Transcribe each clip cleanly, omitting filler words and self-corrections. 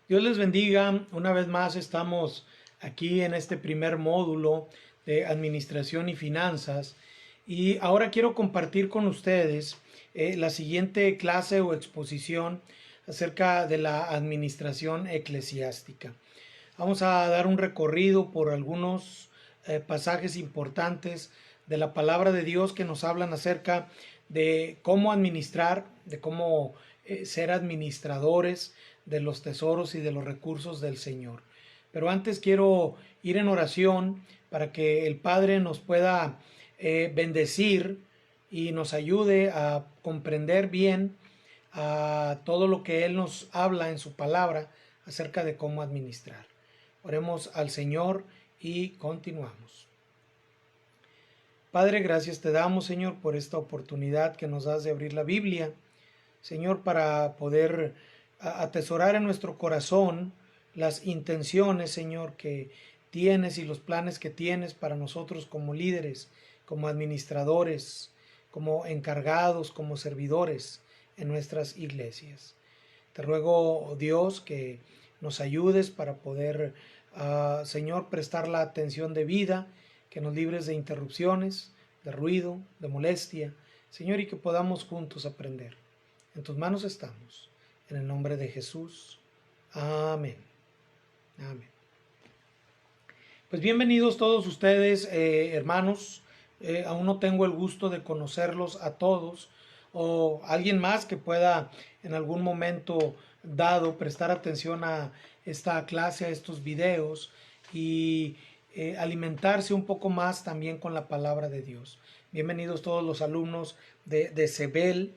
Dios les bendiga. Una vez más estamos aquí en este primer módulo de Administración y Finanzas. Y ahora quiero compartir con ustedes la siguiente clase o exposición acerca de la administración eclesiástica. Vamos a dar un recorrido por algunos pasajes importantes de la palabra de Dios que nos hablan acerca de cómo administrar, de cómo ser administradores de los tesoros y de los recursos del Señor. Pero antes quiero ir en oración para que el Padre nos pueda bendecir y nos ayude a comprender bien a todo lo que Él nos habla en su palabra acerca de cómo administrar. Oremos al Señor y continuamos. Padre, gracias te damos, Señor, por esta oportunidad que nos das de abrir la Biblia, Señor, para poder atesorar en nuestro corazón las intenciones, Señor, que tienes y los planes que tienes para nosotros como líderes, como administradores, como encargados, como servidores en nuestras iglesias. Te ruego, Dios, que nos ayudes para poder, Señor, prestar la atención debida, que nos libres de interrupciones, de ruido, de molestia, Señor, y que podamos juntos aprender. En tus manos estamos. En el nombre de Jesús. Amén. Amén. Pues bienvenidos todos ustedes, hermanos. Aún no tengo el gusto de conocerlos a todos, o alguien más que pueda en algún momento dado prestar atención a esta clase, a estos videos y alimentarse un poco más también con la palabra de Dios. Bienvenidos todos los alumnos de CEBEL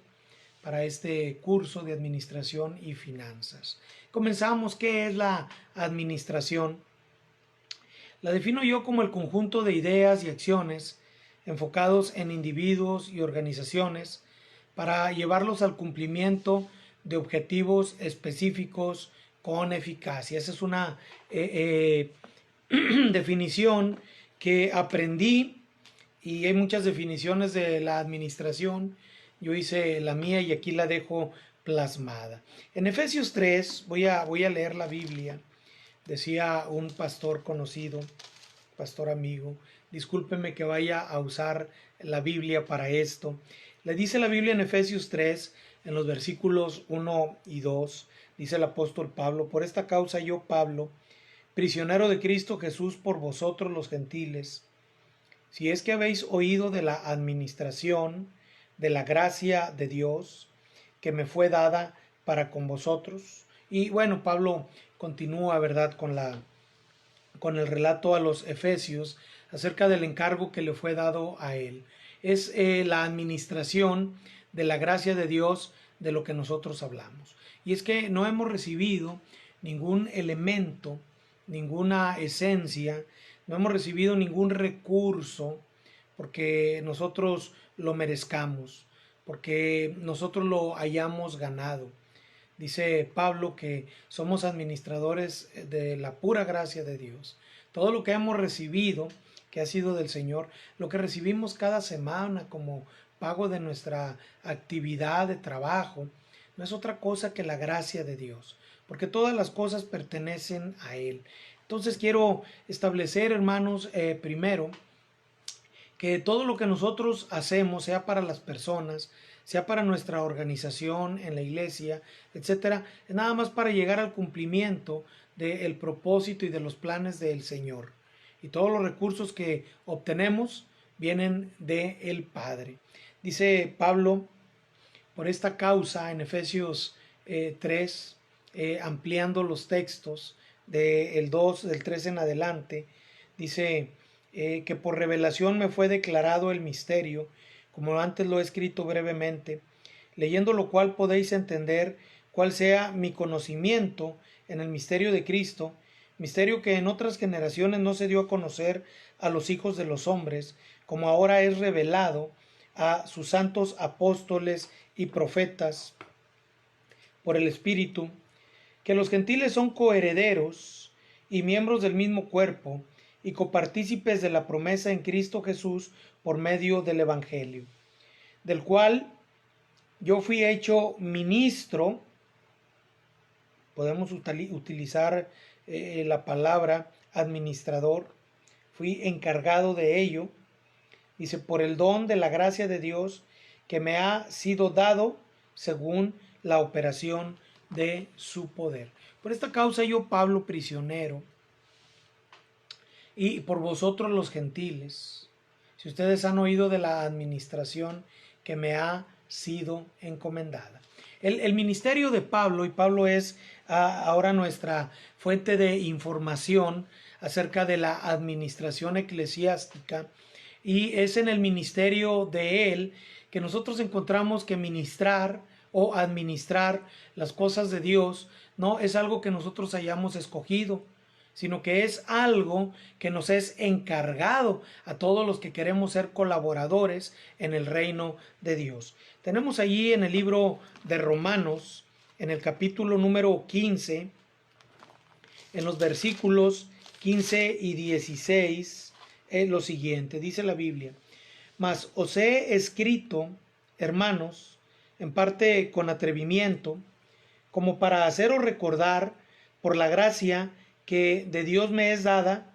para este curso de Administración y Finanzas. Comenzamos. ¿Qué es la administración? La defino yo como el conjunto de ideas y acciones enfocados en individuos y organizaciones para llevarlos al cumplimiento de objetivos específicos con eficacia. Esa es una definición que aprendí, y hay muchas definiciones de la administración. Yo hice la mía y aquí la dejo plasmada. En Efesios 3, voy a leer la Biblia. Decía un pastor conocido, pastor amigo, discúlpeme que vaya a usar la Biblia para esto. Le dice la Biblia en Efesios 3, en los versículos 1 y 2, dice el apóstol Pablo: por esta causa yo, Pablo, prisionero de Cristo Jesús por vosotros los gentiles, si es que habéis oído de la administración de la gracia de Dios que me fue dada para con vosotros. Y bueno, Pablo continúa, ¿verdad?, con el relato a los efesios acerca del encargo que le fue dado a él. Es la administración de la gracia de Dios de lo que nosotros hablamos. Y es que no hemos recibido ningún elemento, ninguna esencia, no hemos recibido ningún recurso porque nosotros lo merezcamos, porque nosotros lo hayamos ganado. Dice Pablo que somos administradores de la pura gracia de Dios. Todo lo que hemos recibido, que ha sido del Señor, lo que recibimos cada semana como pago de nuestra actividad de trabajo, no es otra cosa que la gracia de Dios, porque todas las cosas pertenecen a Él. Entonces quiero establecer, hermanos, primero, que todo lo que nosotros hacemos, sea para las personas, sea para nuestra organización en la iglesia, etcétera, es nada más para llegar al cumplimiento del propósito y de los planes del Señor. Y todos los recursos que obtenemos vienen del Padre. Dice Pablo, por esta causa, en Efesios 3, ampliando los textos del 2, del 3 en adelante, dice que por revelación me fue declarado el misterio, como antes lo he escrito brevemente, leyendo lo cual podéis entender cuál sea mi conocimiento en el misterio de Cristo, misterio que en otras generaciones no se dio a conocer a los hijos de los hombres, como ahora es revelado a sus santos apóstoles y profetas por el Espíritu, que los gentiles son coherederos y miembros del mismo cuerpo, y copartícipes de la promesa en Cristo Jesús por medio del Evangelio, del cual yo fui hecho ministro podemos utilizar la palabra administrador. Fui encargado de ello. Dice, por el don de la gracia de Dios que me ha sido dado según la operación de su poder. Por esta causa yo, Pablo, prisionero, y por vosotros los gentiles, si ustedes han oído de la administración que me ha sido encomendada. El ministerio de Pablo, y Pablo es ahora nuestra fuente de información acerca de la administración eclesiástica, y es en el ministerio de él que nosotros encontramos que ministrar o administrar las cosas de Dios no es algo que nosotros hayamos escogido, sino que es algo que nos es encargado a todos los que queremos ser colaboradores en el reino de Dios. Tenemos allí en el libro de Romanos, en el capítulo número 15, en los versículos 15 y 16, lo siguiente, dice la Biblia: mas os he escrito, hermanos, en parte con atrevimiento, como para haceros recordar por la gracia que de Dios me es dada,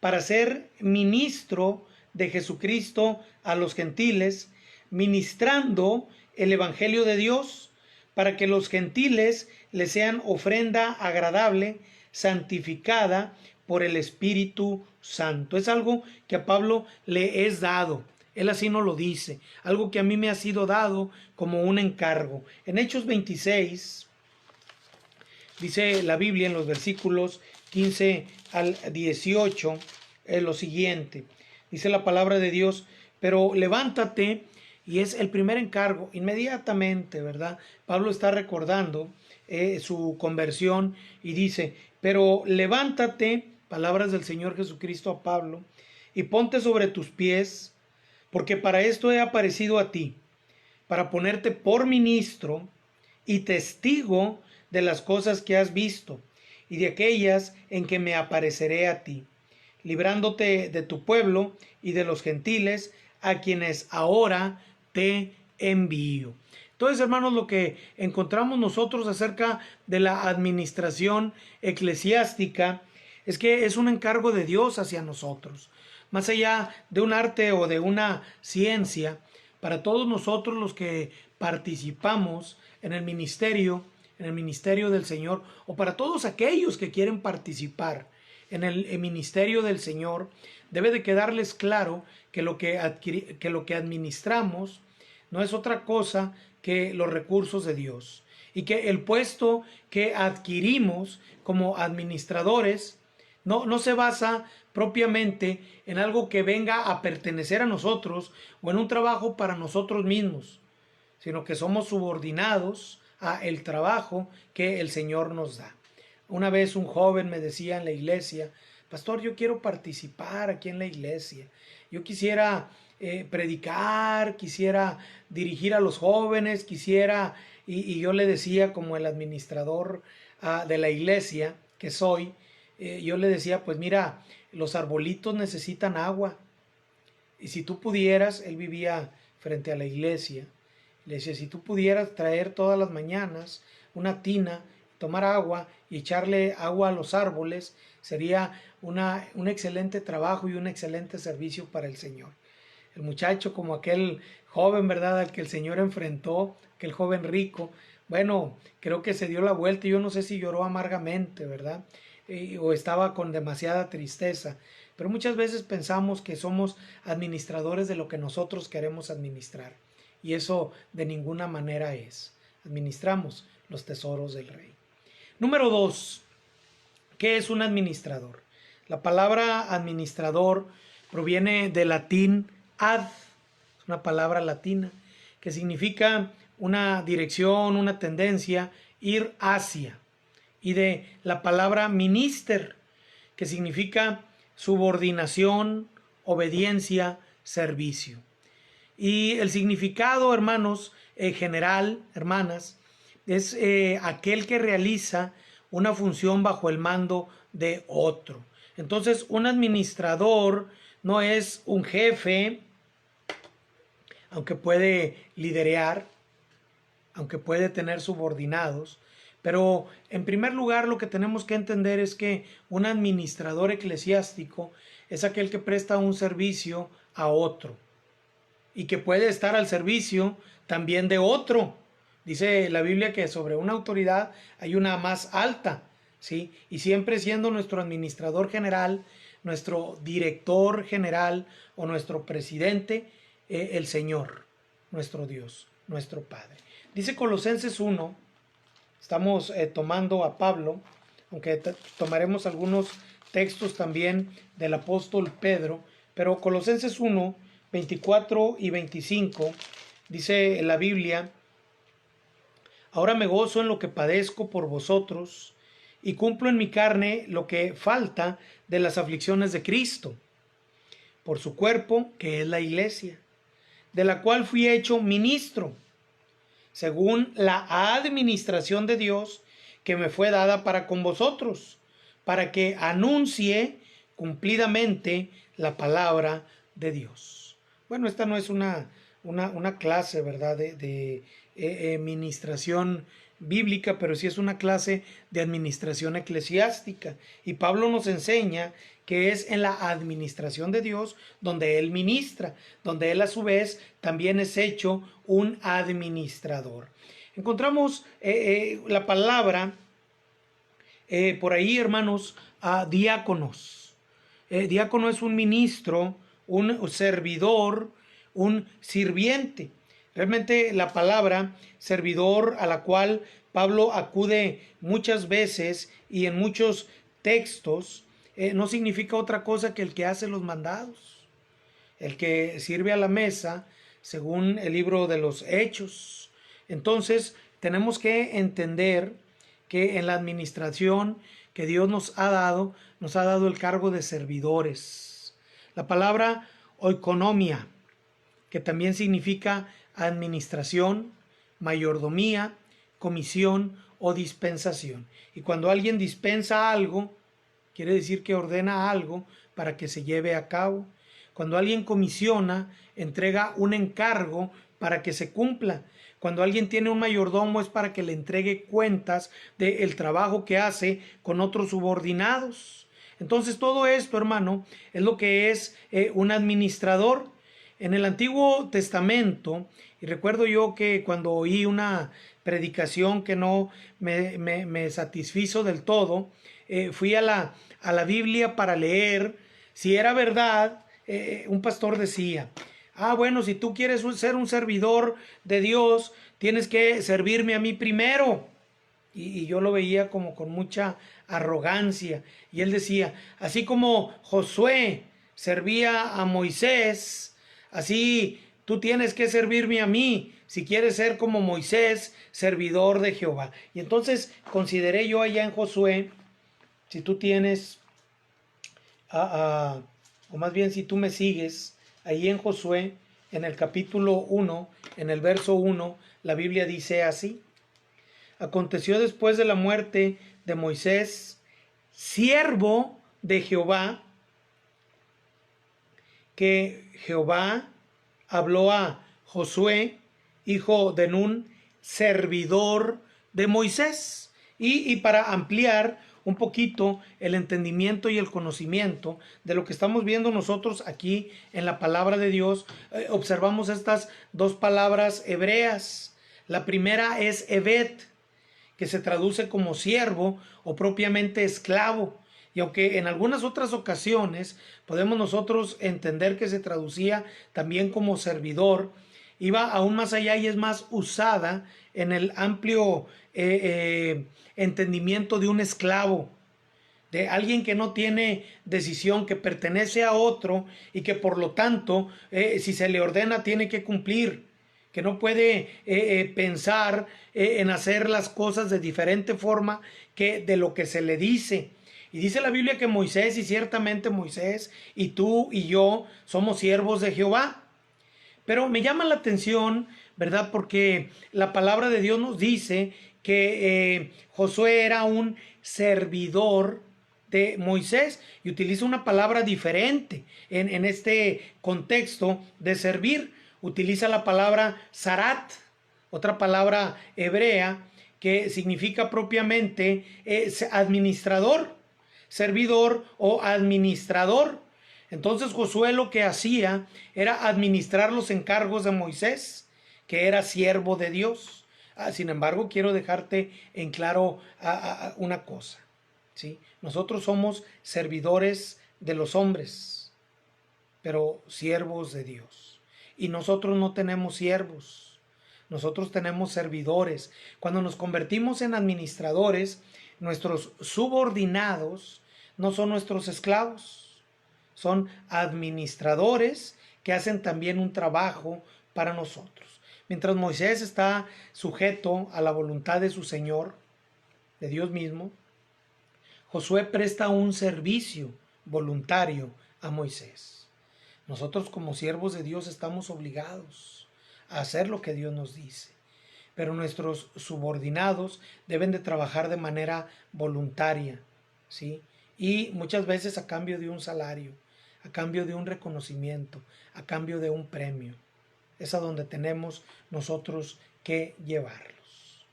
para ser ministro de Jesucristo a los gentiles, ministrando el evangelio de Dios, para que los gentiles le sean ofrenda agradable, santificada por el Espíritu Santo. Es algo que a Pablo le es dado. Él así nos lo dice. Algo que a mí me ha sido dado como un encargo. En Hechos 26, dice la Biblia en los versículos 15 al 18, lo siguiente. Dice la palabra de Dios: pero levántate, y es el primer encargo. Inmediatamente, ¿verdad? Pablo está recordando su conversión y dice: pero levántate, palabras del Señor Jesucristo a Pablo, y ponte sobre tus pies, porque para esto he aparecido a ti, para ponerte por ministro y testigo de las cosas que has visto y de aquellas en que me apareceré a ti, librándote de tu pueblo y de los gentiles, a quienes ahora te envío. Entonces, hermanos, lo que encontramos nosotros acerca de la administración eclesiástica es que es un encargo de Dios hacia nosotros. Más allá de un arte o de una ciencia, para todos nosotros los que participamos en el ministerio del Señor, o para todos aquellos que quieren participar en el ministerio del Señor, debe de quedarles claro que lo que administramos no es otra cosa que los recursos de Dios, y que el puesto que adquirimos como administradores no se basa propiamente en algo que venga a pertenecer a nosotros o en un trabajo para nosotros mismos, sino que somos subordinados a el trabajo que el Señor nos da. Una vez un joven me decía en la iglesia: pastor, yo quiero participar aquí en la iglesia, yo quisiera predicar, quisiera dirigir a los jóvenes, quisiera, y yo le decía, como el administrador de la iglesia que soy, yo le decía: pues mira, los arbolitos necesitan agua, y si tú pudieras, él vivía frente a la iglesia, le decía: si tú pudieras traer todas las mañanas una tina, tomar agua y echarle agua a los árboles, sería un excelente trabajo y un excelente servicio para el Señor. El muchacho, como aquel joven, ¿verdad?, al que el Señor enfrentó, aquel joven rico, bueno, creo que se dio la vuelta, y yo no sé si lloró amargamente, ¿verdad?, o estaba con demasiada tristeza. Pero muchas veces pensamos que somos administradores de lo que nosotros queremos administrar, y eso de ninguna manera es. Administramos los tesoros del Rey. Número 2. ¿Qué es un administrador? La palabra administrador proviene del latín ad, es una palabra latina que significa una dirección, una tendencia, ir hacia, y de la palabra minister, que significa subordinación, obediencia, servicio. Y el significado, hermanos, general, hermanas, es aquel que realiza una función bajo el mando de otro. Entonces, un administrador no es un jefe, aunque puede liderear, aunque puede tener subordinados, Pero en primer lugar lo que tenemos que entender es que un administrador eclesiástico es aquel que presta un servicio a otro y que puede estar al servicio también de otro. Dice la Biblia que sobre una autoridad hay una más alta, ¿sí? Y siempre siendo nuestro administrador general, nuestro director general o nuestro presidente, el Señor, nuestro Dios, nuestro Padre. Dice Colosenses 1, estamos tomando a Pablo, aunque tomaremos algunos textos también del apóstol Pedro, pero Colosenses 1, 24 y 25, dice la Biblia: ahora me gozo en lo que padezco por vosotros y cumplo en mi carne lo que falta de las aflicciones de Cristo, por su cuerpo, que es la iglesia, de la cual fui hecho ministro, según la administración de Dios que me fue dada para con vosotros, para que anuncie cumplidamente la palabra de Dios. Bueno, esta no es una clase, ¿verdad?, de administración bíblica, pero sí es una clase de administración eclesiástica. Y Pablo nos enseña que es en la administración de Dios donde Él ministra, donde Él a su vez también es hecho un administrador. Encontramos la palabra por ahí, hermanos, a diáconos. Diácono es un ministro, un servidor, un sirviente. Realmente la palabra servidor, a la cual Pablo acude muchas veces y en muchos textos, no significa otra cosa que el que hace los mandados, el que sirve a la mesa, según el libro de los Hechos. Entonces tenemos que entender que en la administración que Dios nos ha dado el cargo de servidores. La palabra oikonomia, que también significa administración, mayordomía, comisión o dispensación. Y cuando alguien dispensa algo, quiere decir que ordena algo para que se lleve a cabo. Cuando alguien comisiona, entrega un encargo para que se cumpla. Cuando alguien tiene un mayordomo es para que le entregue cuentas del trabajo que hace con otros subordinados. Entonces todo esto, hermano, es lo que es un administrador. En el Antiguo Testamento, y recuerdo yo que cuando oí una predicación que no me satisfizo del todo, fui a la Biblia para leer si era verdad. Un pastor decía: bueno, si tú quieres ser un servidor de Dios, tienes que servirme a mí primero. Y yo lo veía como con mucha arrogancia. Y él decía: así como Josué servía a Moisés, así tú tienes que servirme a mí si quieres ser como Moisés, servidor de Jehová. Y entonces consideré yo allá en Josué, si tú tienes, o más bien si tú me sigues, ahí en Josué, en el capítulo 1, en el verso 1, la Biblia dice así: aconteció después de la muerte de Moisés, siervo de Jehová, que Jehová habló a Josué, hijo de Nun, servidor de Moisés. Y para ampliar un poquito el entendimiento y el conocimiento de lo que estamos viendo nosotros aquí en la palabra de Dios, observamos estas dos palabras hebreas. La primera es Eved, que se traduce como siervo o propiamente esclavo. Y aunque en algunas otras ocasiones podemos nosotros entender que se traducía también como servidor, iba aún más allá y es más usada en el amplio entendimiento de un esclavo, de alguien que no tiene decisión, que pertenece a otro y que por lo tanto, si se le ordena, tiene que cumplir, que no puede pensar en hacer las cosas de diferente forma que de lo que se le dice. Y dice la Biblia que Moisés, y ciertamente Moisés y tú y yo somos siervos de Jehová. Pero me llama la atención, ¿verdad? Porque la palabra de Dios nos dice que Josué era un servidor de Moisés y utiliza una palabra diferente en este contexto de servir. Utiliza la palabra zarat, otra palabra hebrea que significa propiamente administrador, servidor o administrador. Entonces Josué lo que hacía era administrar los encargos de Moisés, que era siervo de Dios. Sin embargo, quiero dejarte en claro una cosa, ¿sí? Nosotros somos servidores de los hombres, pero siervos de Dios. Y nosotros no tenemos siervos, nosotros tenemos servidores. Cuando nos convertimos en administradores, nuestros subordinados no son nuestros esclavos, son administradores que hacen también un trabajo para nosotros. Mientras Moisés está sujeto a la voluntad de su Señor, de Dios mismo, Josué presta un servicio voluntario a Moisés. Nosotros como siervos de Dios estamos obligados a hacer lo que Dios nos dice, pero nuestros subordinados deben de trabajar de manera voluntaria, ¿sí? Y muchas veces a cambio de un salario, a cambio de un reconocimiento, a cambio de un premio. Es a donde tenemos nosotros que llevarlos.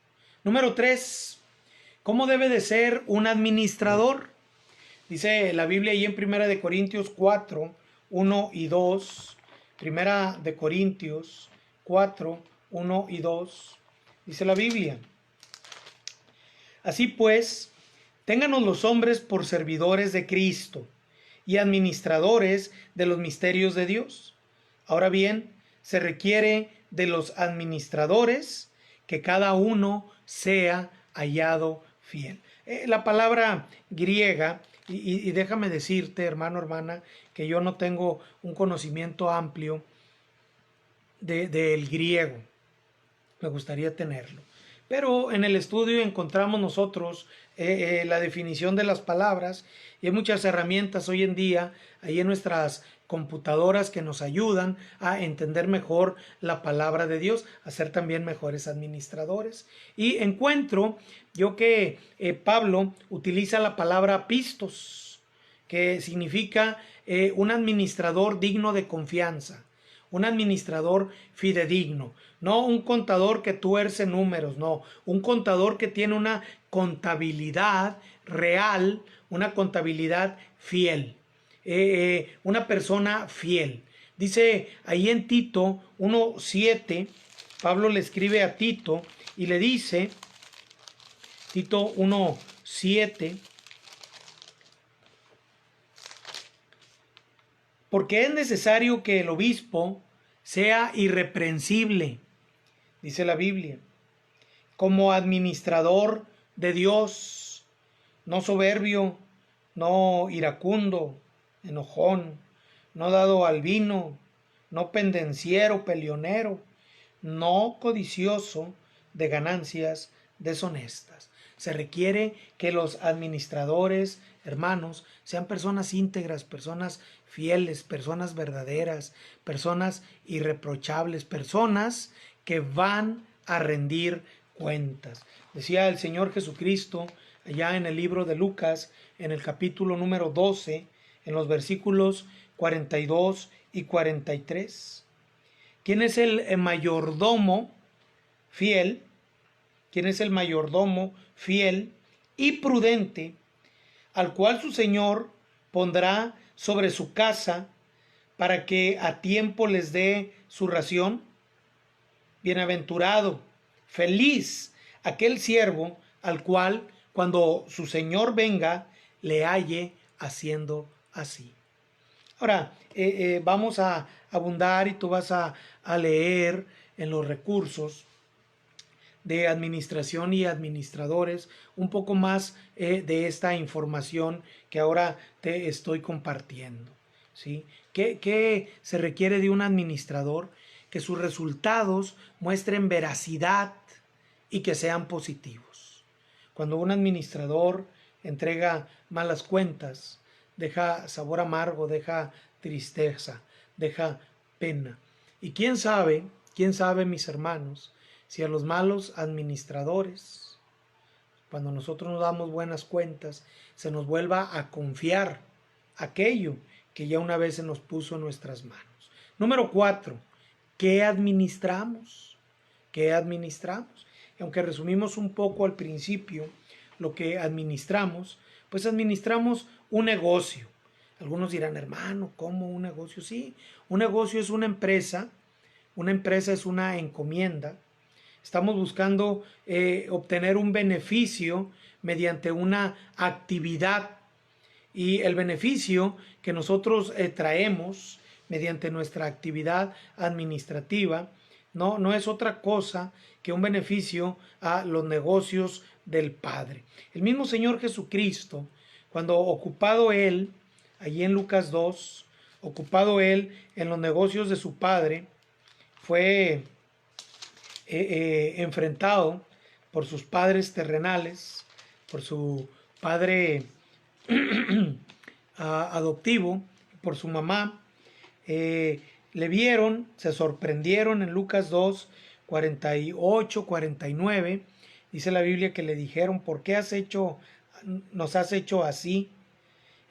Número 3. ¿Cómo debe de ser un administrador? Dice la Biblia ahí en 1 Corintios 4, 1 y 2. 1 Corintios 4, 1 y 2. Dice la Biblia: así pues, téngannos los hombres por servidores de Cristo y administradores de los misterios de Dios. Ahora bien, se requiere de los administradores que cada uno sea hallado fiel. La palabra griega, y déjame decirte, hermano, hermana, que yo no tengo un conocimiento amplio del griego. Me gustaría tenerlo. Pero en el estudio encontramos nosotros la definición de las palabras, y hay muchas herramientas hoy en día ahí en nuestras computadoras que nos ayudan a entender mejor la palabra de Dios, a ser también mejores administradores. Y encuentro yo que Pablo utiliza la palabra pistos, que significa un administrador digno de confianza, un administrador fidedigno, no un contador que tuerce números, no, un contador que tiene una contabilidad real, una contabilidad fiel, una persona fiel. Dice ahí en Tito 1:7, Pablo le escribe a Tito y le dice, Tito 1:7, porque es necesario que el obispo sea irreprensible, dice la Biblia, como administrador de Dios, no soberbio, no iracundo, enojón, no dado al vino, no pendenciero, peleonero, no codicioso de ganancias deshonestas. Se requiere que los administradores, hermanos, sean personas íntegras, personas fieles, personas verdaderas, personas irreprochables, personas que van a rendir cuentas. Decía el Señor Jesucristo allá en el libro de Lucas, en el capítulo número 12, en los versículos 42 y 43. ¿Quién es el mayordomo fiel? ¿Quién es el mayordomo fiel y prudente, al cual su Señor pondrá sobre su casa para que a tiempo les dé su ración? Bienaventurado, feliz aquel siervo al cual cuando su Señor venga le halle haciendo así. Ahora, vamos a abundar y tú vas a leer en los recursos de administración y administradores un poco más de esta información que ahora te estoy compartiendo, ¿sí? ¿Qué se requiere de un administrador? Que sus resultados muestren veracidad y que sean positivos. Cuando un administrador entrega malas cuentas, deja sabor amargo, deja tristeza, deja pena. Y quién sabe, mis hermanos, si a los malos administradores, cuando nosotros nos damos buenas cuentas, se nos vuelva a confiar aquello que ya una vez se nos puso en nuestras manos. Número 4, ¿qué administramos? ¿Qué administramos? aunque resumimos un poco al principio lo que administramos, pues administramos un negocio. Algunos dirán, hermano, ¿cómo un negocio? Sí, un negocio es una empresa es una encomienda. Estamos buscando obtener un beneficio mediante una actividad, y el beneficio que nosotros traemos mediante nuestra actividad administrativa no es otra cosa que un beneficio a los negocios del Padre. El mismo Señor Jesucristo, cuando ocupado Él, allí en Lucas 2, ocupado Él en los negocios de su Padre, fue enfrentado por sus padres terrenales, por su padre adoptivo, por su mamá. Le vieron, se sorprendieron en Lucas 2, 48, 49. Dice la Biblia que le dijeron, ¿por qué nos has hecho así?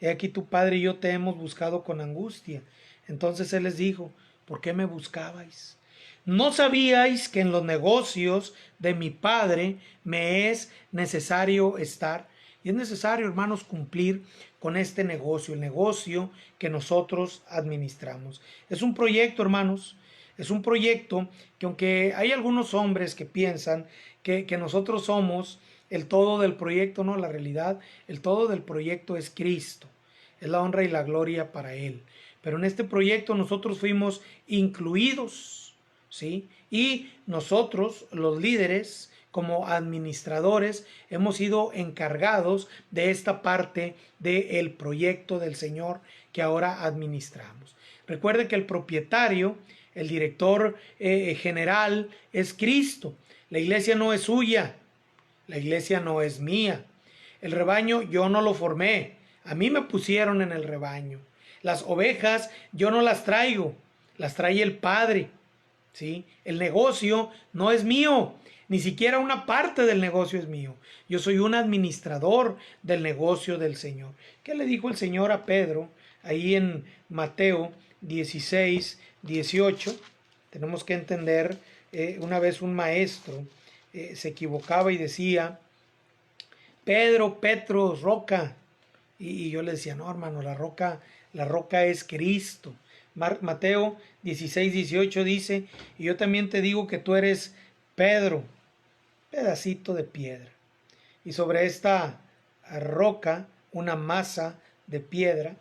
He aquí tu padre y yo te hemos buscado con angustia. Entonces él les dijo, ¿por qué me buscabais? ¿No sabíais que en los negocios de mi Padre me es necesario estar? Y es necesario, hermanos, cumplir con este negocio, el negocio que nosotros administramos. Es un proyecto, hermanos, es un proyecto que, aunque hay algunos hombres que piensan que nosotros somos el todo del proyecto, no, la realidad, el todo del proyecto es Cristo, es la honra y la gloria para Él. Pero en este proyecto nosotros fuimos incluidos, ¿sí? Y nosotros, los líderes, como administradores, hemos sido encargados de esta parte del proyecto del Señor que ahora administramos. Recuerde que el propietario, el director general es Cristo. La iglesia no es suya, la iglesia no es mía. El rebaño yo no lo formé, a mí me pusieron en el rebaño. Las ovejas yo no las traigo, las trae el Padre. ¿Sí? El negocio no es mío, ni siquiera una parte del negocio es mío. Yo soy un administrador del negocio del Señor. ¿Qué le dijo el Señor a Pedro ahí en Mateo 16, 18? Tenemos que entender, una vez un maestro se equivocaba y decía, Pedro, Petros, roca. Y yo le decía, no, hermano, la roca es Cristo. Mateo 16, 18 dice, y yo también te digo que tú eres Pedro, pedacito de piedra. Y sobre esta roca, una masa de piedra,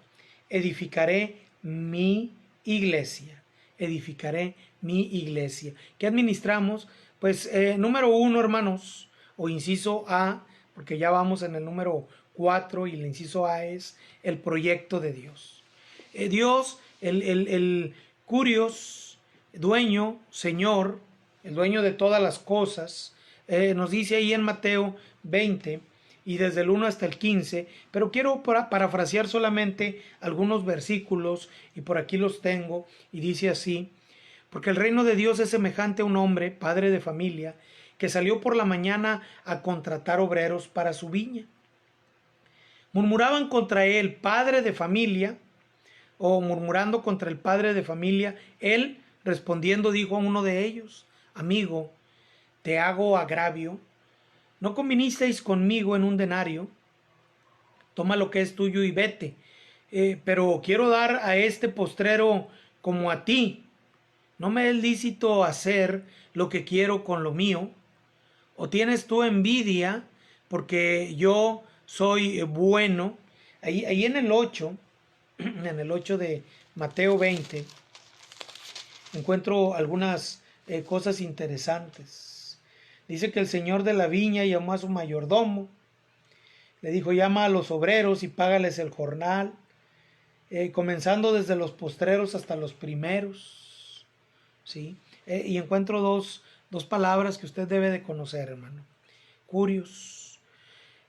edificaré mi iglesia. Edificaré mi iglesia. ¿Qué administramos? Pues número 1, hermanos, o inciso A, porque ya vamos en el número 4 y el inciso A es el proyecto de Dios. Dios, el Curios, dueño, Señor, el dueño de todas las cosas, nos dice ahí en Mateo 20 y desde el 1 hasta el 15, pero quiero parafrasear solamente algunos versículos y por aquí los tengo y dice así, porque el reino de Dios es semejante a un hombre, padre de familia, que salió por la mañana a contratar obreros para su viña. Murmuraban contra él, padre de familia, o murmurando contra el padre de familia, él respondiendo dijo a uno de ellos, amigo, te hago agravio, ¿no convinisteis conmigo en un denario? Toma lo que es tuyo y vete, pero quiero dar a este postrero como a ti, ¿no me es lícito hacer lo que quiero con lo mío? ¿O tienes tú envidia porque yo soy bueno? Ahí en el 8, en el 8 de Mateo 20, encuentro algunas cosas interesantes. Dice que el señor de la viña llamó a su mayordomo, le dijo, llama a los obreros y págales el jornal, comenzando desde los postreros hasta los primeros. ¿Sí? Y encuentro dos palabras que usted debe de conocer, hermano. Curios,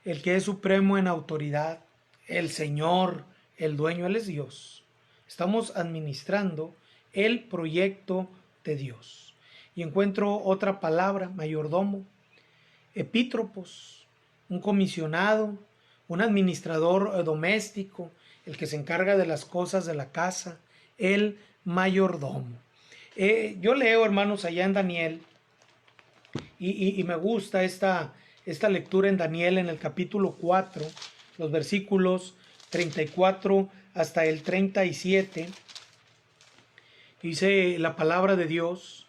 el que es supremo en autoridad, el Señor, el dueño, Él es Dios. Estamos administrando el proyecto de Dios. Y encuentro otra palabra, mayordomo, epítropos, un comisionado, un administrador doméstico, el que se encarga de las cosas de la casa, el mayordomo. Yo leo, hermanos, allá en Daniel, y me gusta esta lectura en Daniel en el capítulo 4, los versículos 34 hasta el 37. Dice la palabra de Dios,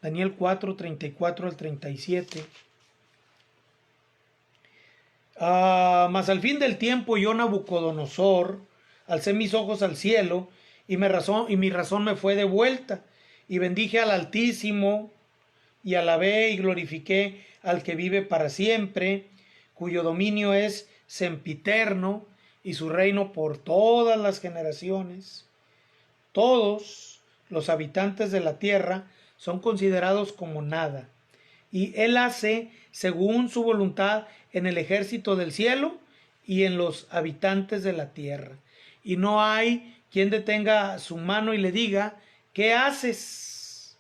Daniel 4, 34 al 37. Mas al fin del tiempo yo, Nabucodonosor, alcé mis ojos al cielo y mi razón me fue devuelta, y bendije al Altísimo y alabé y glorifiqué al que vive para siempre, cuyo dominio es sempiterno y su reino por todas las generaciones. Todos los habitantes de la tierra son considerados como nada, y él hace según su voluntad en el ejército del cielo y en los habitantes de la tierra. Y no hay quien detenga su mano y le diga, ¿qué haces?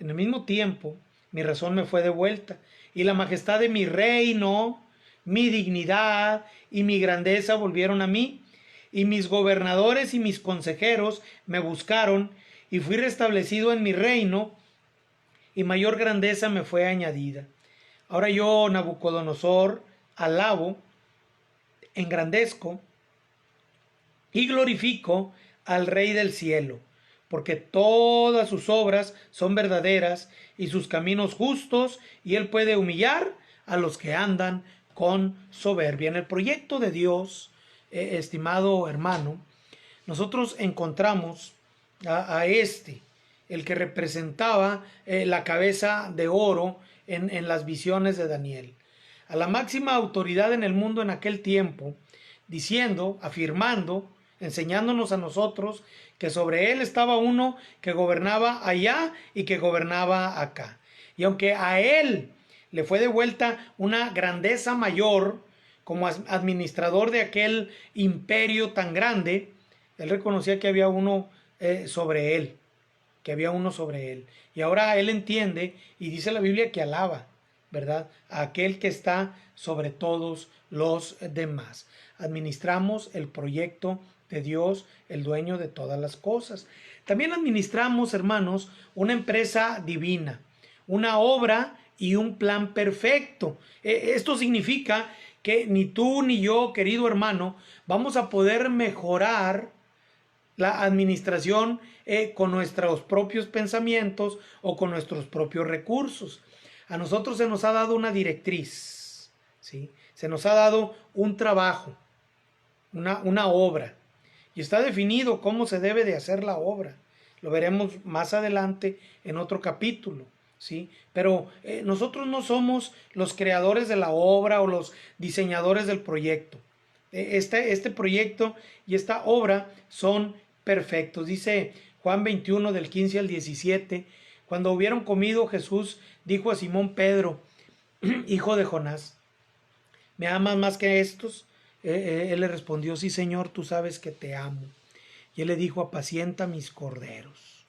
En el mismo tiempo, mi razón me fue devuelta, y la majestad de mi reino, mi dignidad y mi grandeza volvieron a mí, y mis gobernadores y mis consejeros me buscaron, y fui restablecido en mi reino, y mayor grandeza me fue añadida. Ahora yo, Nabucodonosor, alabo, engrandezco y glorifico al Rey del cielo, porque todas sus obras son verdaderas y sus caminos justos, y él puede humillar a los que andan con soberbia. En el proyecto de Dios, estimado hermano, nosotros encontramos a el que representaba la cabeza de oro en las visiones de Daniel, a la máxima autoridad en el mundo en aquel tiempo, diciendo, afirmando, enseñándonos a nosotros que sobre él estaba uno que gobernaba allá y que gobernaba acá. Y aunque a él le fue devuelta una grandeza mayor como administrador de aquel imperio tan grande, él reconocía que había uno sobre él, que había uno sobre él. Y ahora él entiende y dice la Biblia que alaba, ¿verdad?, a aquel que está sobre todos los demás. Administramos el proyecto de Dios, el dueño de todas las cosas. También administramos, hermanos, una empresa divina, una obra y un plan perfecto. Esto significa que ni tú ni yo, querido hermano, vamos a poder mejorar la administración con nuestros propios pensamientos o con nuestros propios recursos. A nosotros se nos ha dado una directriz, ¿sí? Se nos ha dado un trabajo, una obra, y está definido cómo se debe de hacer la obra. Lo veremos más adelante en otro capítulo, ¿sí? Pero nosotros no somos los creadores de la obra o los diseñadores del proyecto. Este proyecto y esta obra son perfectos. Dice Juan 21 del 15 al 17, cuando hubieron comido, Jesús dijo a Simón Pedro, hijo de Jonás, ¿me amas más que estos? Él le respondió, sí, Señor, tú sabes que te amo. Y él le dijo, apacienta mis corderos.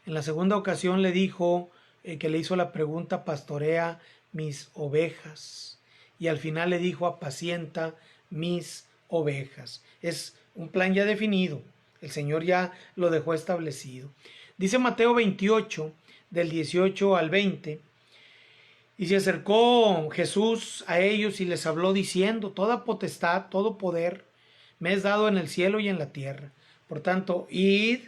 En la segunda ocasión le dijo, que le hizo la pregunta, pastorea mis ovejas. Y al final le dijo, apacienta mis ovejas. Es un plan ya definido. El Señor ya lo dejó establecido. Dice Mateo 28, del 18 al 20. Y se acercó Jesús a ellos y les habló diciendo, toda potestad, todo poder me es dado en el cielo y en la tierra. Por tanto, id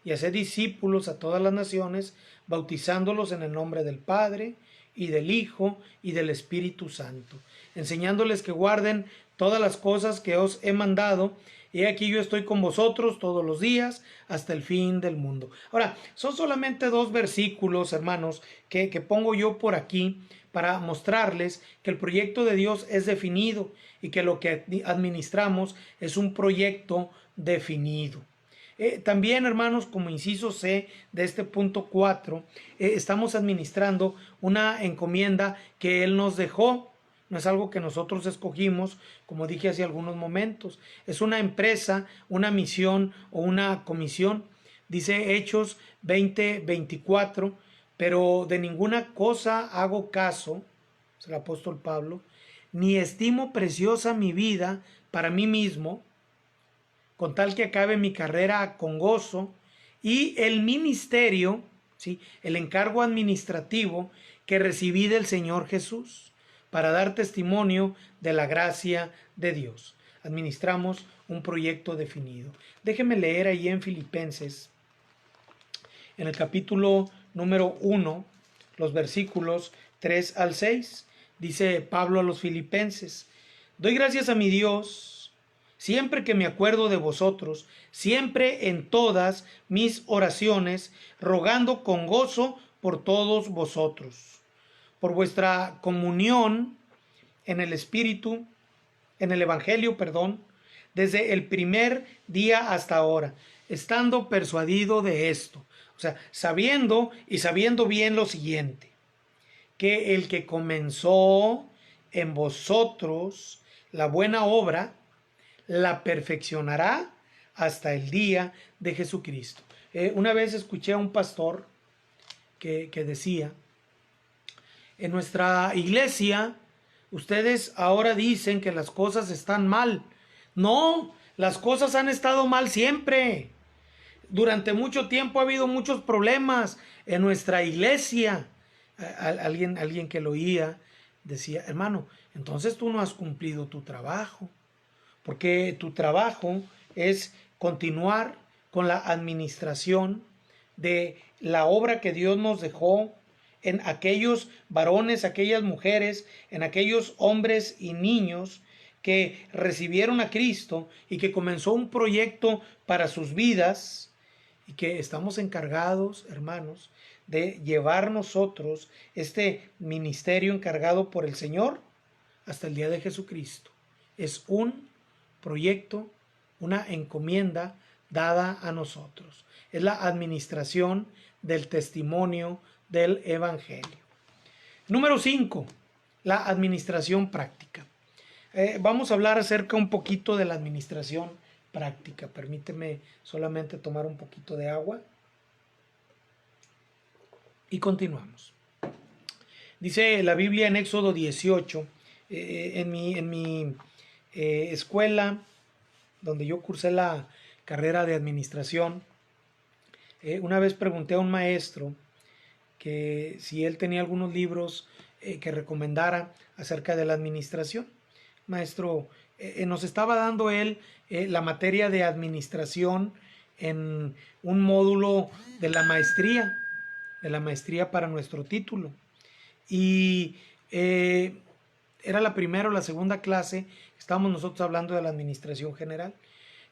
y haced discípulos a todas las naciones, bautizándolos en el nombre del Padre y del Hijo y del Espíritu Santo, enseñándoles que guarden todas las cosas que os he mandado, y aquí yo estoy con vosotros todos los días hasta el fin del mundo. Ahora, son solamente 2 versículos, hermanos, que pongo yo por aquí para mostrarles que el proyecto de Dios es definido y que lo que administramos es un proyecto definido. También, hermanos, como inciso C de este punto 4, estamos administrando una encomienda que Él nos dejó. No es algo que nosotros escogimos, como dije hace algunos momentos. Es una empresa, una misión o una comisión. Dice Hechos 20:24, pero de ninguna cosa hago caso, es el apóstol Pablo, ni estimo preciosa mi vida para mí mismo, con tal que acabe mi carrera con gozo y el ministerio, ¿sí? El encargo administrativo que recibí del Señor Jesús para dar testimonio de la gracia de Dios. Administramos un proyecto definido. Déjeme leer ahí en Filipenses, en el capítulo número 1, los versículos 3 al 6. Dice Pablo a los filipenses: doy gracias a mi Dios siempre que me acuerdo de vosotros, siempre en todas mis oraciones, rogando con gozo por todos vosotros, por vuestra comunión en el Espíritu, en el Evangelio, desde el primer día hasta ahora, estando persuadido de esto. O sea, sabiendo bien lo siguiente, que el que comenzó en vosotros la buena obra, la perfeccionará hasta el día de Jesucristo. Una vez escuché a un pastor que decía: en nuestra iglesia, ustedes ahora dicen que las cosas están mal. No, las cosas han estado mal siempre. Durante mucho tiempo ha habido muchos problemas en nuestra iglesia. Alguien que lo oía decía: hermano, entonces tú no has cumplido tu trabajo, porque tu trabajo es continuar con la administración de la obra que Dios nos dejó en aquellos varones, aquellas mujeres, en aquellos hombres y niños que recibieron a Cristo y que comenzó un proyecto para sus vidas, y que estamos encargados, hermanos, de llevar nosotros este ministerio encargado por el Señor hasta el día de Jesucristo. Es un proyecto, una encomienda dada a nosotros. Es la administración del testimonio del Evangelio. Número 5, la administración práctica. Vamos a hablar acerca un poquito de la administración práctica. Permíteme solamente tomar un poquito de agua y continuamos. Dice la Biblia en Éxodo 18, en mi escuela donde yo cursé la carrera de administración, una vez pregunté a un maestro que si él tenía algunos libros que recomendara acerca de la administración. Maestro, nos estaba dando él la materia de administración en un módulo de la maestría para nuestro título. Y era la primera o la segunda clase, estábamos nosotros hablando de la administración general.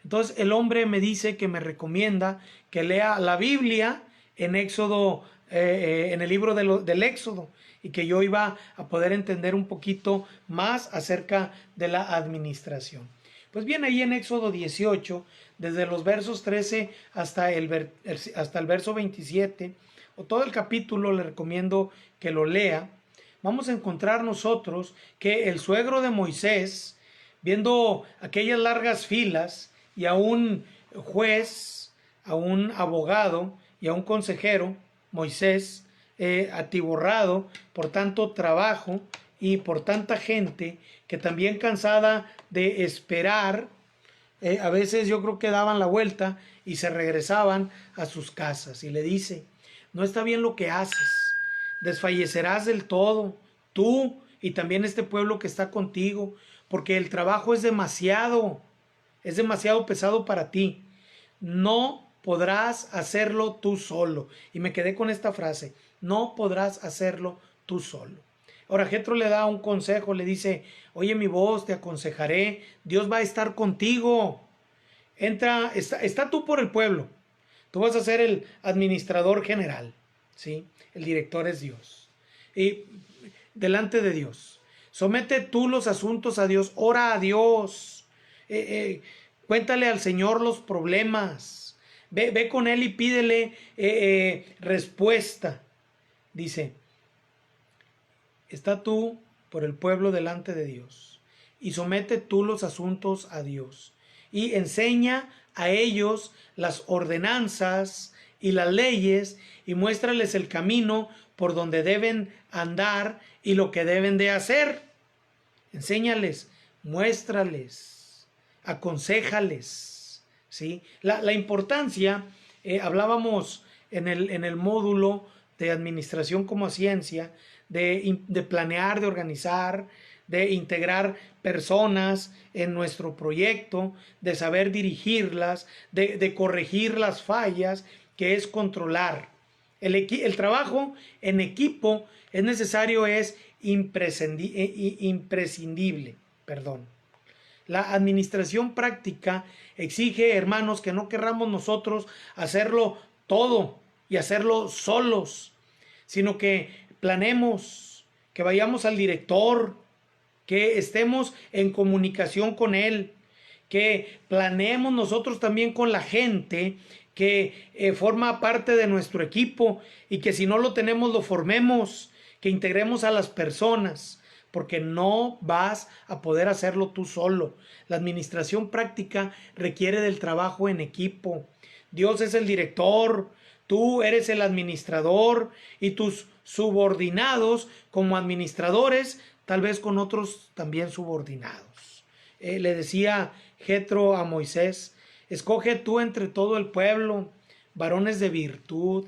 Entonces el hombre me dice que me recomienda que lea la Biblia en Éxodo, en el libro del Éxodo, y que yo iba a poder entender un poquito más acerca de la administración. Pues bien, ahí en Éxodo 18, desde los versos 13 hasta el verso 27, o todo el capítulo, le recomiendo que lo lea. Vamos a encontrar nosotros que el suegro de Moisés, viendo aquellas largas filas y a un juez, a un abogado y a un consejero, Moisés, atiborrado por tanto trabajo y por tanta gente que también cansada de esperar, a veces yo creo que daban la vuelta y se regresaban a sus casas, y le dice: no está bien lo que haces, desfallecerás del todo, tú y también este pueblo que está contigo, porque el trabajo es demasiado pesado para ti. No podrás hacerlo tú solo. Y me quedé con esta frase: no podrás hacerlo tú solo. Ahora Jetro le da un consejo, le dice: oye, mi voz, te aconsejaré, Dios va a estar contigo. Está tú por el pueblo. Tú vas a ser el administrador general, ¿sí? El director es Dios. Y delante de Dios, somete tú los asuntos a Dios, ora a Dios, cuéntale al Señor los problemas, ve con Él y pídele respuesta. Dice: está tú por el pueblo delante de Dios, y somete tú los asuntos a Dios, y enseña a ellos las ordenanzas y las leyes, y muéstrales el camino por donde deben andar y lo que deben de hacer. Enséñales, muéstrales, aconséjales, ¿sí? La importancia, hablábamos en el módulo de administración como ciencia, de planear, de organizar, de integrar personas en nuestro proyecto, de saber dirigirlas, de corregir las fallas, que es controlar. El trabajo en equipo es necesario, es imprescindible. Perdón. La administración práctica exige, hermanos, que no querramos nosotros hacerlo todo y hacerlo solos, sino que planeemos, que vayamos al director, que estemos en comunicación con él, que planeemos nosotros también con la gente que forma parte de nuestro equipo, y que si no lo tenemos lo formemos, que integremos a las personas, porque no vas a poder hacerlo tú solo. La administración práctica requiere del trabajo en equipo. Dios es el director, tú eres el administrador, y tus subordinados como administradores, tal vez con otros también subordinados. Le decía Jetro a Moisés: escoge tú entre todo el pueblo varones de virtud,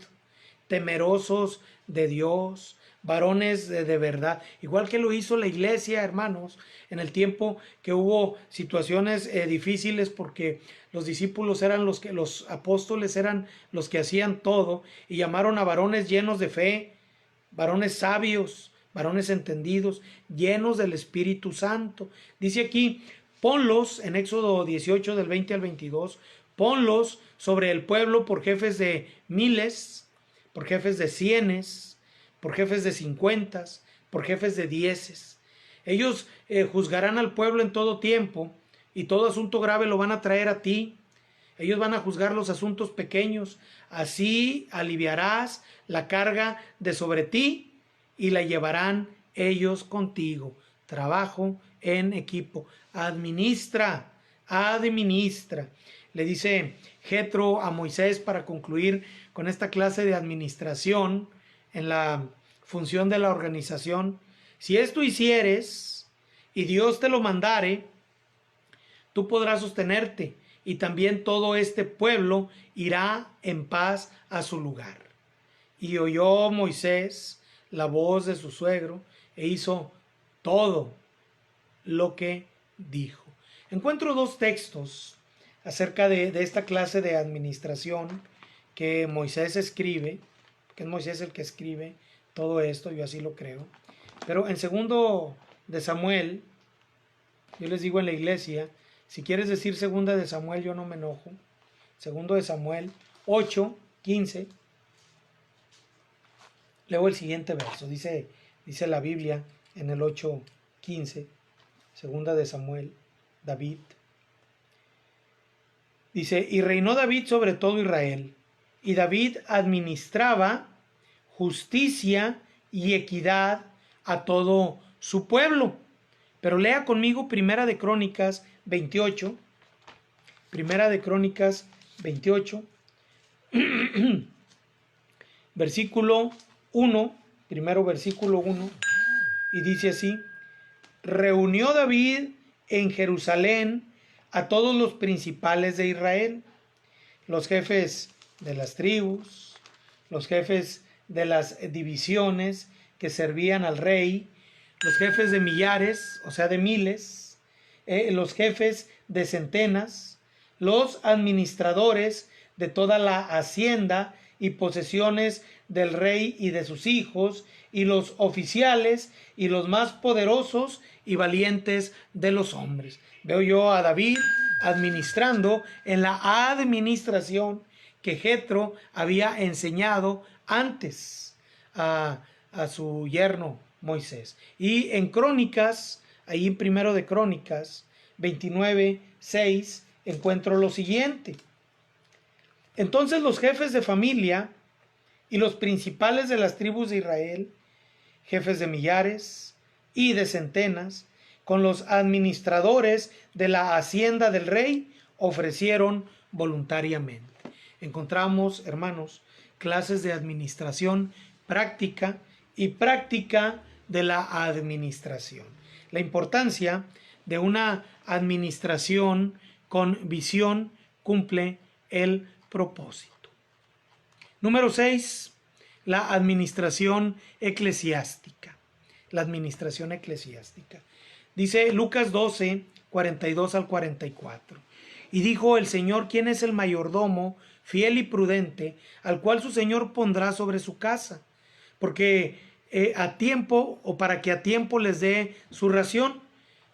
temerosos de Dios, varones de verdad, igual que lo hizo la iglesia, hermanos, en el tiempo que hubo situaciones difíciles, porque los discípulos eran los apóstoles eran los que hacían todo, y llamaron a varones llenos de fe, varones sabios, varones entendidos, llenos del Espíritu Santo. Dice aquí: ponlos, en Éxodo 18 del 20 al 22, ponlos sobre el pueblo por jefes de miles, por jefes de cienes, por jefes de 50, por jefes de 10. Ellos juzgarán al pueblo en todo tiempo, y todo asunto grave lo van a traer a ti. Ellos van a juzgar los asuntos pequeños. Así aliviarás la carga de sobre ti, y la llevarán ellos contigo. Trabajo en equipo. Administra. Le dice Jetro a Moisés, para concluir con esta clase de administración en la función de la organización: si esto hicieres y Dios te lo mandare, tú podrás sostenerte, y también todo este pueblo irá en paz a su lugar. Y oyó Moisés la voz de su suegro, e hizo todo lo que dijo. Encuentro dos textos acerca de esta clase de administración que Moisés escribe, que es Moisés el que escribe todo esto, yo así lo creo. Pero en segundo de Samuel, yo les digo en la iglesia, si quieres decir segunda de Samuel, yo no me enojo. Segundo de Samuel 8:15. Leo el siguiente verso. Dice la Biblia en el 8:15, segunda de Samuel, David. Dice: y reinó David sobre todo Israel, y David administraba justicia y equidad a todo su pueblo. Pero lea conmigo Primera de Crónicas 28. Primera de Crónicas 28. Versículo 1. Primero versículo 1. Y dice así: reunió David en Jerusalén a todos los principales de Israel, los jefes de las tribus, los jefes de las divisiones que servían al rey, los jefes de millares, o sea de miles, los jefes de centenas, los administradores de toda la hacienda y posesiones del rey y de sus hijos, y los oficiales y los más poderosos y valientes de los hombres. Veo yo a David administrando en la administración que Jetro había enseñado antes a su yerno Moisés. Y en Crónicas, ahí en Primero de Crónicas 29:6, encuentro lo siguiente: entonces los jefes de familia y los principales de las tribus de Israel, jefes de millares y de centenas, con los administradores de la hacienda del rey, ofrecieron voluntariamente. Encontramos, hermanos, clases de administración práctica y práctica de la administración. La importancia de una administración con visión cumple el propósito. Número 6, la administración eclesiástica. La administración eclesiástica. Dice Lucas 12, 42 al 44. Y dijo el Señor: ¿quién es el mayordomo fiel y prudente, al cual su Señor pondrá sobre su casa? Porque a tiempo, o para que a tiempo les dé su ración.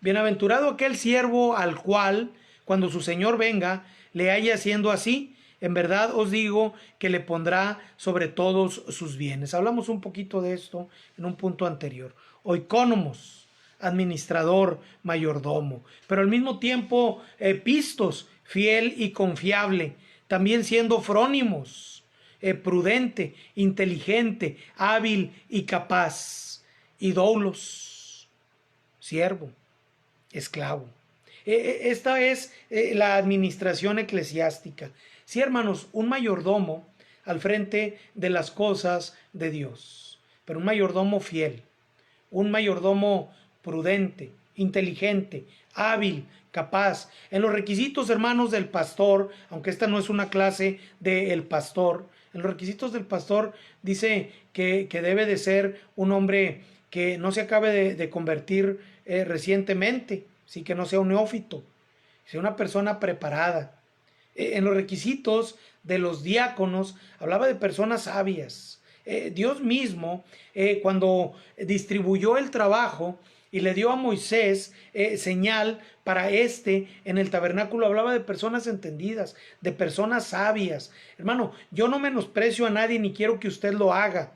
Bienaventurado aquel siervo al cual, cuando su Señor venga, le haya haciendo así. En verdad os digo que le pondrá sobre todos sus bienes. Hablamos un poquito de esto en un punto anterior. Oikónomos, administrador, mayordomo, pero al mismo tiempo pistos, fiel y confiable, también siendo frónimos, prudente, inteligente, hábil y capaz, y doulos, siervo, esclavo. Esta es la administración eclesiástica. Sí, hermanos, un mayordomo al frente de las cosas de Dios, pero un mayordomo fiel, un mayordomo prudente, inteligente, hábil, capaz. En los requisitos, hermanos, del pastor, aunque esta no es una clase del pastor, en los requisitos del pastor dice que debe de ser un hombre que no se acabe de convertir recientemente, sí, que no sea un neófito, sea una persona preparada. En los requisitos de los diáconos hablaba de personas sabias. Dios mismo, cuando distribuyó el trabajo y le dio a Moisés señal para en el tabernáculo, hablaba de personas entendidas, de personas sabias. Hermano, yo no menosprecio a nadie ni quiero que usted lo haga.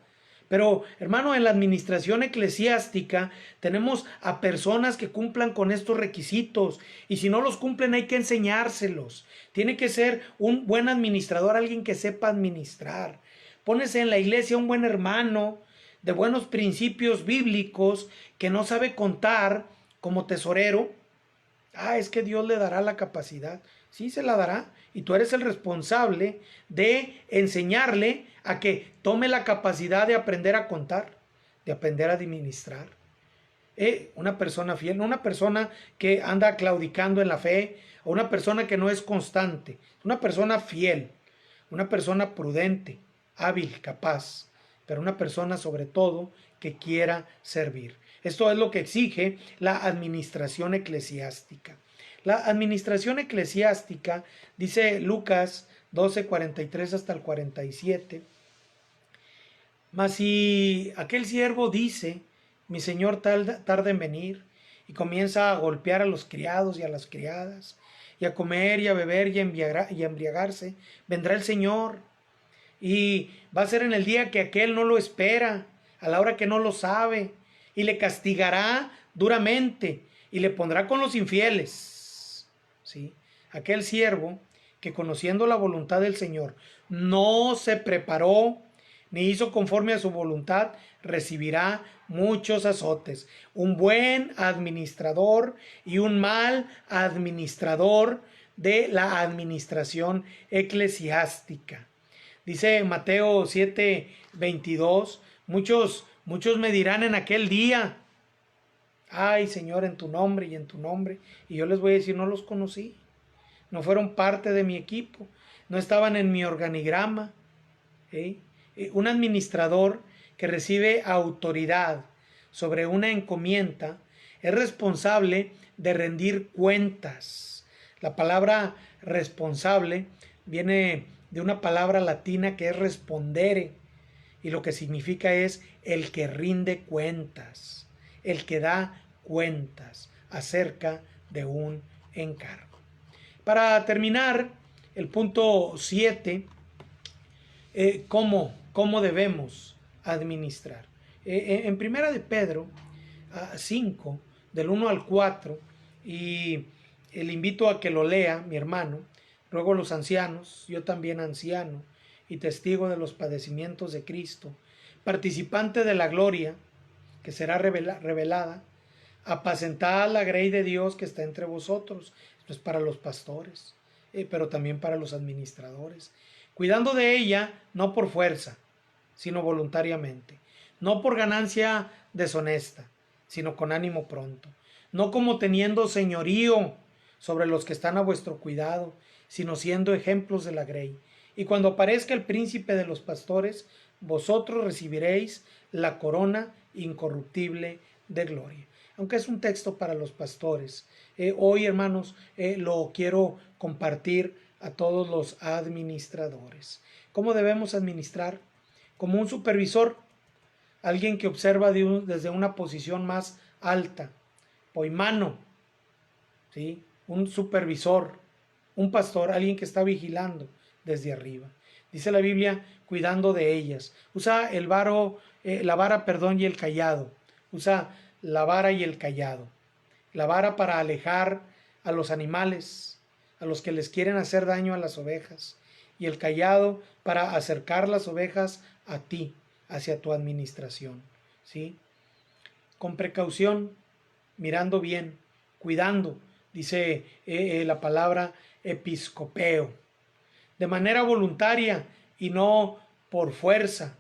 Pero, hermano, en la administración eclesiástica tenemos a personas que cumplan con estos requisitos, y si no los cumplen hay que enseñárselos. Tiene que ser un buen administrador, alguien que sepa administrar. Pónese en la iglesia un buen hermano de buenos principios bíblicos que no sabe contar como tesorero. Es que Dios le dará la capacidad. Sí, se la dará. Y tú eres el responsable de enseñarle a que tome la capacidad de aprender a contar, de aprender a administrar. Una persona fiel, no una persona que anda claudicando en la fe, o una persona que no es constante. Una persona fiel, una persona prudente, hábil, capaz, pero una persona sobre todo que quiera servir. Esto es lo que exige la administración eclesiástica. La administración eclesiástica, dice Lucas 12, 43 hasta el 47, mas si aquel siervo dice: mi señor tarda en venir, y comienza a golpear a los criados y a las criadas, y a comer y a beber y a embriagarse, vendrá el Señor, y va a ser en el día que aquel no lo espera, a la hora que no lo sabe, y le castigará duramente, y le pondrá con los infieles. ¿Sí? Aquel siervo que, conociendo la voluntad del Señor, no se preparó ni hizo conforme a su voluntad, recibirá muchos azotes. Un buen administrador y un mal administrador de la administración eclesiástica. Dice Mateo 7, 22, muchos me dirán en aquel día: ay, Señor, en tu nombre y en tu nombre. Y yo les voy a decir: no los conocí, no fueron parte de mi equipo, no estaban en mi organigrama. Un administrador que recibe autoridad sobre una encomienda es responsable de rendir cuentas. La palabra responsable viene de una palabra latina que es respondere, y lo que significa es el que rinde cuentas, el que da cuentas acerca de un encargo. Para terminar, el punto 7, ¿cómo debemos administrar? En primera de Pedro 5, del 1 al 4, y le invito a que lo lea, mi hermano. Ruego a los ancianos, yo también anciano y testigo de los padecimientos de Cristo, participante de la gloria que será revelada, apacentad la grey de Dios que está entre vosotros. Esto es para los pastores, pero también para los administradores, cuidando de ella no por fuerza, sino voluntariamente, no por ganancia deshonesta, sino con ánimo pronto, no como teniendo señorío sobre los que están a vuestro cuidado, sino siendo ejemplos de la grey. Y cuando aparezca el príncipe de los pastores, vosotros recibiréis la corona incorruptible de gloria. Aunque es un texto para los pastores, hoy, hermanos, lo quiero compartir a todos los administradores. ¿Cómo debemos administrar? Como un supervisor, alguien que observa desde una posición más alta, poimano, ¿sí? Un supervisor, un pastor, alguien que está vigilando desde arriba. Dice la Biblia, cuidando de ellas. Usa la vara, perdón, y el cayado. Usa la vara y el cayado. La vara para alejar a los animales, a los que les quieren hacer daño a las ovejas. Y el cayado para acercar las ovejas a ti, hacia tu administración. ¿Sí? Con precaución, mirando bien, cuidando, dice la palabra episcopeo, de manera voluntaria y no por fuerza,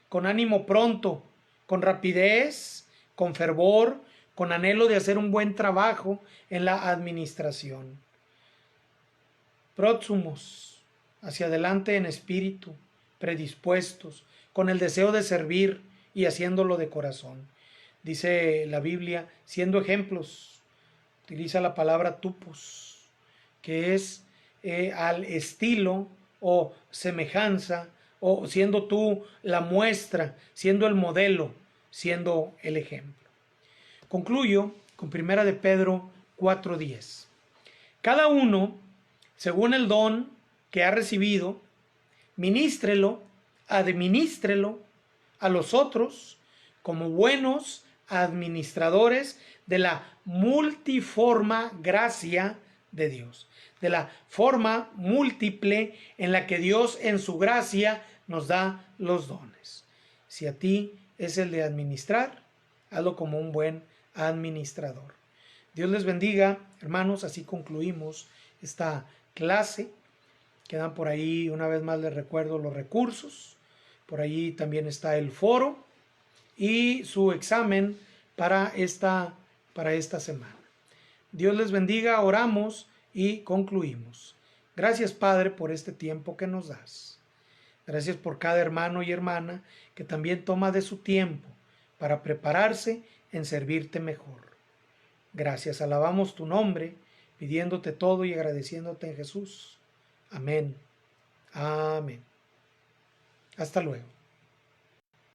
con ánimo pronto, con rapidez, con fervor, con anhelo de hacer un buen trabajo en la administración. Próximos, hacia adelante en espíritu, predispuestos, con el deseo de servir y haciéndolo de corazón. Dice la Biblia, siendo ejemplos, utiliza la palabra tupos, que es al estilo o semejanza, o siendo tú la muestra, siendo el modelo, siendo el ejemplo. Concluyo con 1 de Pedro 4:10. Cada uno, según el don que ha recibido, ministrelo, administrelo a los otros como buenos administradores de la multiforme gracia de Dios, de la forma múltiple en la que Dios en su gracia nos da los dones. Si a ti es el de administrar, hazlo como un buen administrador. Dios les bendiga, hermanos. Así concluimos esta clase. Quedan por ahí, una vez más les recuerdo, los recursos. Por ahí también está el foro y su examen para esta semana. Dios les bendiga, oramos y concluimos. Gracias, Padre, por este tiempo que nos das. Gracias por cada hermano y hermana que también toma de su tiempo para prepararse en servirte mejor. Gracias, alabamos tu nombre, pidiéndote todo y agradeciéndote en Jesús. Amén. Amén. Hasta luego.